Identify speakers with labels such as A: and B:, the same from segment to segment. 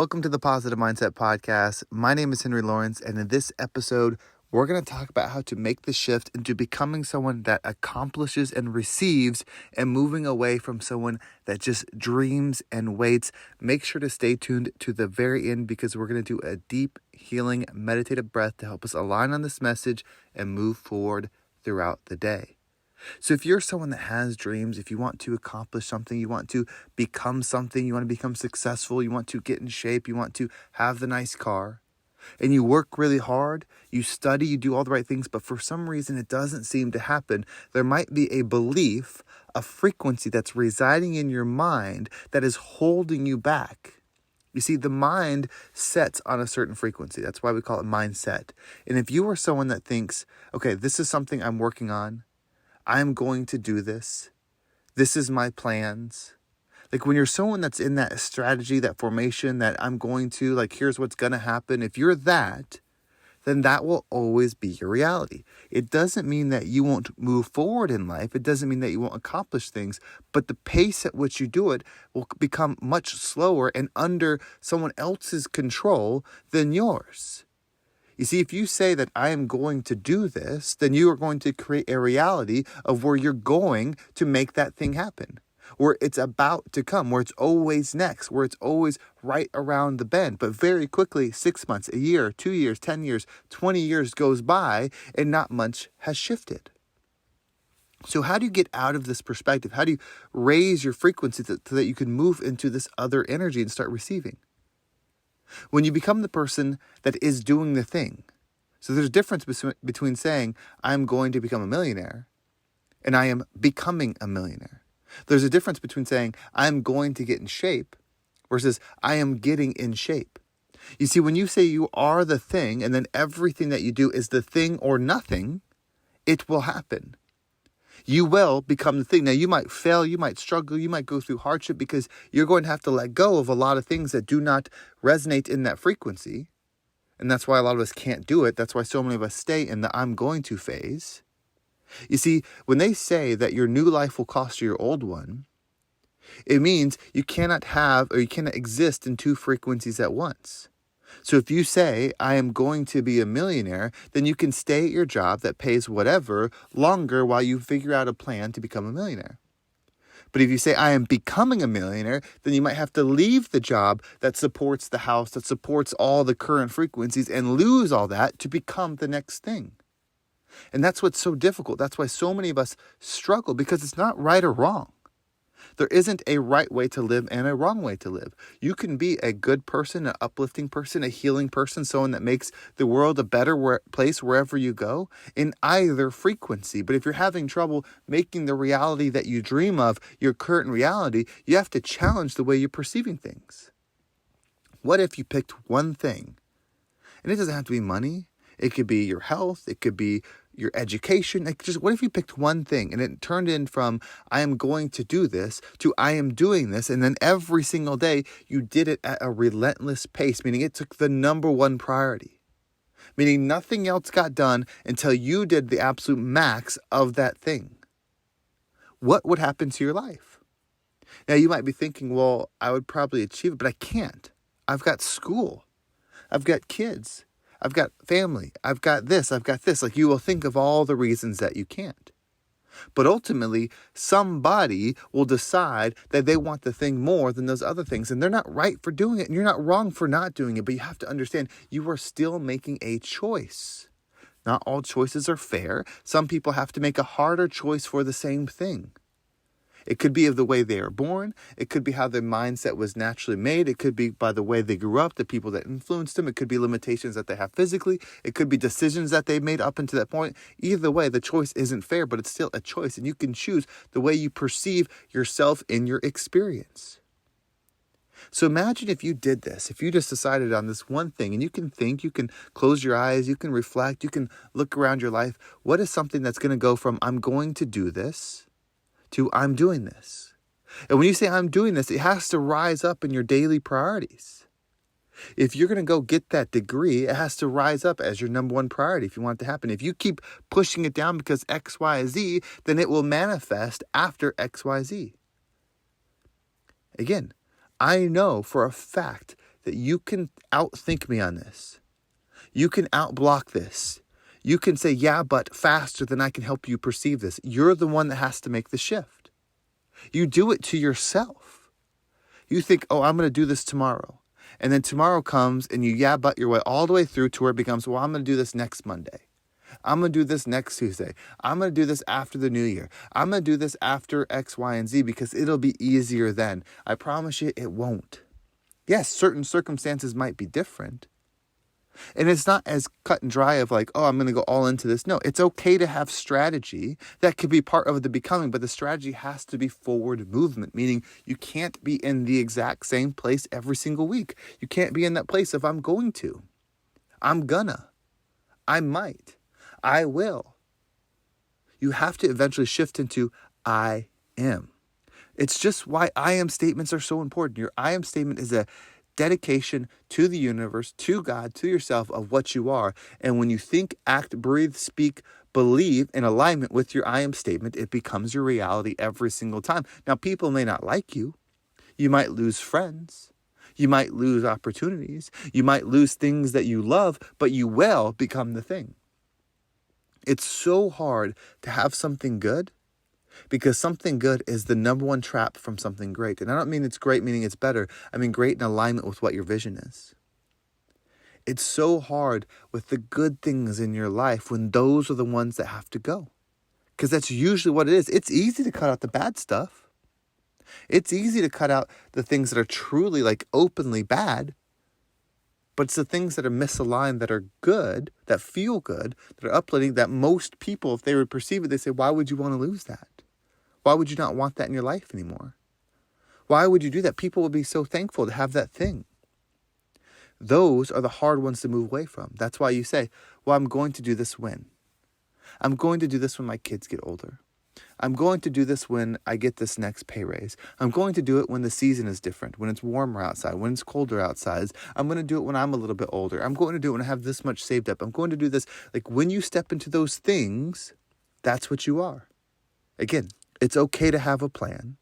A: Welcome to the Positive Mindset Podcast. My name is Henry Lawrence, and in this episode, we're going to talk about how to make the shift into becoming someone that accomplishes and receives and moving away from someone that just dreams and waits. Make sure to stay tuned to the very end because we're going to do a deep, healing, meditative breath to help us align on this message and move forward throughout the day. So if you're someone that has dreams, if you want to accomplish something, you want to become something, you want to become successful, you want to get in shape, you want to have the nice car, and you work really hard, you study, you do all the right things, but for some reason it doesn't seem to happen, there might be a belief, a frequency that's residing in your mind that is holding you back. You see, the mind sets on a certain frequency. That's why we call it mindset. And if you are someone that thinks, okay, this is something I'm working on, I'm going to do this. This is my plans. Like when you're someone that's in that strategy, that formation, that I'm going to, like, here's what's going to happen. If you're that, then that will always be your reality. It doesn't mean that you won't move forward in life. It doesn't mean that you won't accomplish things, but the pace at which you do it will become much slower and under someone else's control than yours. You see, if you say that I am going to do this, then you are going to create a reality of where you're going to make that thing happen, where it's about to come, where it's always next, where it's always right around the bend. But very quickly, 6 months, a year, 2 years, 10 years, 20 years goes by and not much has shifted. So how do you get out of this perspective? How do you raise your frequency so that you can move into this other energy and start receiving? When you become the person that is doing the thing. So there's a difference between saying, I'm going to become a millionaire, and I am becoming a millionaire. There's a difference between saying, I'm going to get in shape, versus I am getting in shape. You see, when you say you are the thing, and then everything that you do is the thing or nothing, it will happen. You will become the thing. Now, you might fail, you might struggle, you might go through hardship because you're going to have to let go of a lot of things that do not resonate in that frequency. And that's why a lot of us can't do it. That's why so many of us stay in the I'm going to phase. You see, when they say that your new life will cost you your old one, it means you cannot have or you cannot exist in two frequencies at once. So if you say, I am going to be a millionaire, then you can stay at your job that pays whatever longer while you figure out a plan to become a millionaire. But if you say, I am becoming a millionaire, then you might have to leave the job that supports the house, that supports all the current frequencies, and lose all that to become the next thing. And that's what's so difficult. That's why so many of us struggle, because it's not right or wrong. There isn't a right way to live and a wrong way to live. You can be a good person, an uplifting person, a healing person, someone that makes the world a better place wherever you go in either frequency. But if you're having trouble making the reality that you dream of your current reality, you have to challenge the way you're perceiving things. What if you picked one thing? And it doesn't have to be money. It could be your health. It could be your education. What if you picked one thing and it turned in from I am going to do this to I am doing this, and then every single day you did it at a relentless pace, meaning it took the number one priority, meaning nothing else got done until you did the absolute max of that thing. What would happen to your life? Now you might be thinking, well, I would probably achieve it, but I can't. I've got school. I've got kids. I've got family, I've got this. Like, you will think of all the reasons that you can't. But ultimately, somebody will decide that they want the thing more than those other things. And they're not right for doing it. And you're not wrong for not doing it. But you have to understand, you are still making a choice. Not all choices are fair. Some people have to make a harder choice for the same thing. It could be of the way they are born. It could be how their mindset was naturally made. It could be by the way they grew up, the people that influenced them. It could be limitations that they have physically. It could be decisions that they made up until that point. Either way, the choice isn't fair, but it's still a choice. And you can choose the way you perceive yourself in your experience. So imagine if you did this, if you just decided on this one thing, and you can think, you can close your eyes, you can reflect, you can look around your life. What is something that's going to go from I'm going to do this to I'm doing this? And when you say I'm doing this, it has to rise up in your daily priorities. If you're going to go get that degree, it has to rise up as your number one priority if you want it to happen. If you keep pushing it down because X, Y, Z, then it will manifest after X, Y, Z. Again, I know for a fact that you can outthink me on this. You can outblock this. You can say, yeah, but faster than I can help you perceive this. You're the one that has to make the shift. You do it to yourself. You think, oh, I'm going to do this tomorrow. And then tomorrow comes and you yeah, but your way all the way through to where it becomes, well, I'm going to do this next Monday. I'm going to do this next Tuesday. I'm going to do this after the new year. I'm going to do this after X, Y, and Z because it'll be easier then. I promise you it won't. Yes, certain circumstances might be different. And it's not as cut and dry of like, oh, I'm going to go all into this. No, it's okay to have strategy. That could be part of the becoming, but the strategy has to be forward movement, meaning you can't be in the exact same place every single week. You can't be in that place if I'm going to. I'm gonna. I might. I will. You have to eventually shift into I am. It's just why I am statements are so important. Your I am statement is a dedication to the universe, to God, to yourself of what you are. And when you think, act, breathe, speak, believe in alignment with your I am statement, it becomes your reality every single time. Now, people may not like you. You might lose friends. You might lose opportunities. You might lose things that you love, but you will become the thing. It's so hard to have something good because something good is the number one trap from something great. And I don't mean it's great meaning it's better. I mean great in alignment with what your vision is. It's so hard with the good things in your life when those are the ones that have to go. Because that's usually what it is. It's easy to cut out the bad stuff. It's easy to cut out the things that are truly like openly bad. But it's the things that are misaligned, that are good, that feel good, that are uplifting, that most people, if they would perceive it, they say, why would you want to lose that? Why would you not want that in your life anymore? Why would you do that? People would be so thankful to have that thing. Those are the hard ones to move away from. That's why you say, well, I'm going to do this when? I'm going to do this when my kids get older. I'm going to do this when I get this next pay raise. I'm going to do it when the season is different, when it's warmer outside, when it's colder outside. I'm going to do it when I'm a little bit older. I'm going to do it when I have this much saved up. I'm going to do this. Like when you step into those things, that's what you are. Again, it's okay to have a plan.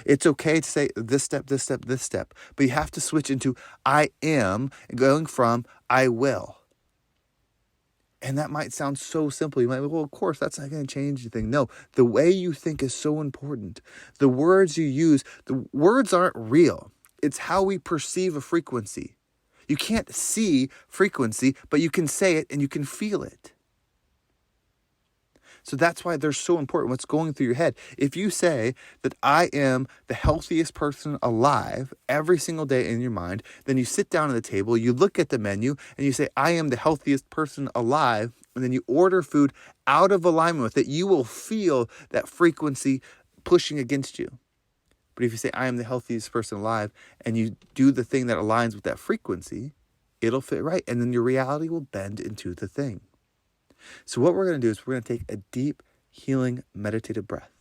A: It's okay to say this step, this step, this step. But you have to switch into I am and going from I will. And that might sound so simple. You might be, well, of course, that's not going to change anything. No, the way you think is so important. The words you use, the words aren't real. It's how we perceive a frequency. You can't see frequency, but you can say it and you can feel it. So that's why they're so important, what's going through your head. If you say that I am the healthiest person alive every single day in your mind, then you sit down at the table, you look at the menu, and you say, I am the healthiest person alive, and then you order food out of alignment with it, you will feel that frequency pushing against you. But if you say, I am the healthiest person alive, and you do the thing that aligns with that frequency, it'll fit right, and then your reality will bend into the thing. So what we're going to do is we're going to take a deep, healing, meditative breath.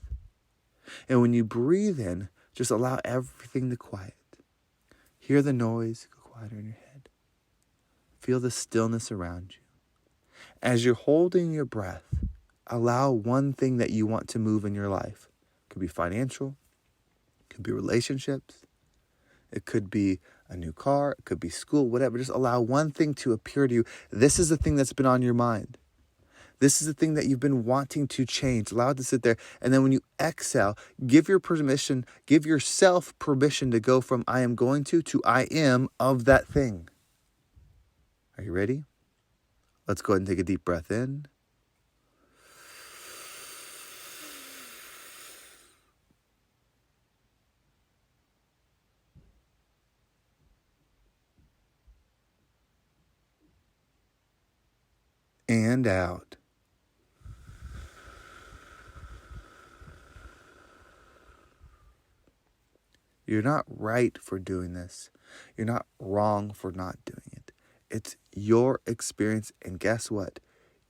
A: And when you breathe in, just allow everything to quiet. Hear the noise go quieter in your head. Feel the stillness around you. As you're holding your breath, allow one thing that you want to move in your life. It could be financial. It could be relationships. It could be a new car. It could be school, whatever. Just allow one thing to appear to you. This is the thing that's been on your mind. This is the thing that you've been wanting to change. Allow it to sit there. And then when you exhale, give yourself permission to go from I am going to I am of that thing. Are you ready? Let's go ahead and take a deep breath in. And out. You're not right for doing this. You're not wrong for not doing it. It's your experience, and guess what?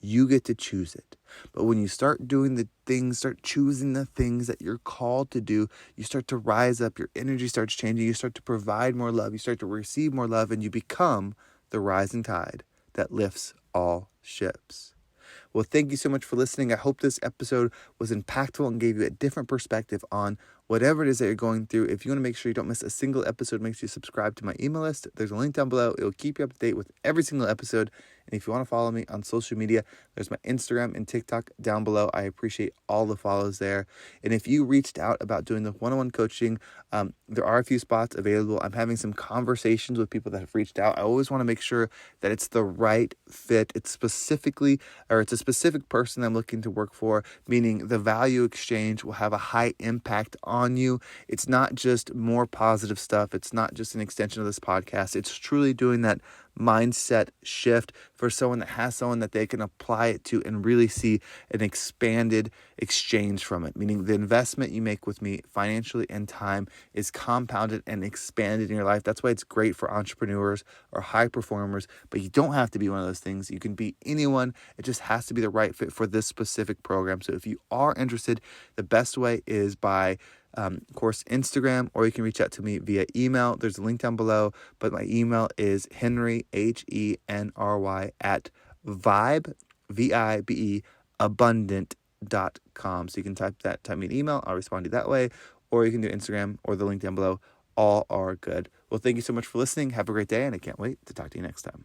A: You get to choose it. But when you start doing the things, start choosing the things that you're called to do, you start to rise up, your energy starts changing, you start to provide more love, you start to receive more love, and you become the rising tide that lifts all ships. Well, thank you so much for listening. I hope this episode was impactful and gave you a different perspective on whatever it is that you're going through. If you want to make sure you don't miss a single episode, make sure you subscribe to my email list. There's a link down below. It will keep you up to date with every single episode. And if you want to follow me on social media, there's my Instagram and TikTok down below. I appreciate all the follows there. And if you reached out about doing the one-on-one coaching, there are a few spots available. I'm having some conversations with people that have reached out. I always want to make sure that it's the right fit. It's a specific person I'm looking to work for, meaning the value exchange will have a high impact on you. It's not just more positive stuff. It's not just an extension of this podcast. It's truly doing that mindset shift for someone that has someone that they can apply it to and really see an expanded exchange from it, meaning the investment you make with me financially and time is compounded and expanded in your life. That's why it's great for entrepreneurs or high performers, but you don't have to be one of those things. You can be anyone. It just has to be the right fit for this specific program. So if you are interested, the best way is by of course, Instagram, or you can reach out to me via email. There's a link down below, but my email is Henry, HENRY, at vibe, VIBE, abundant.com. So you can type me an email. I'll respond to you that way, or you can do Instagram or the link down below. All are good. Well, thank you so much for listening. Have a great day, and I can't wait to talk to you next time.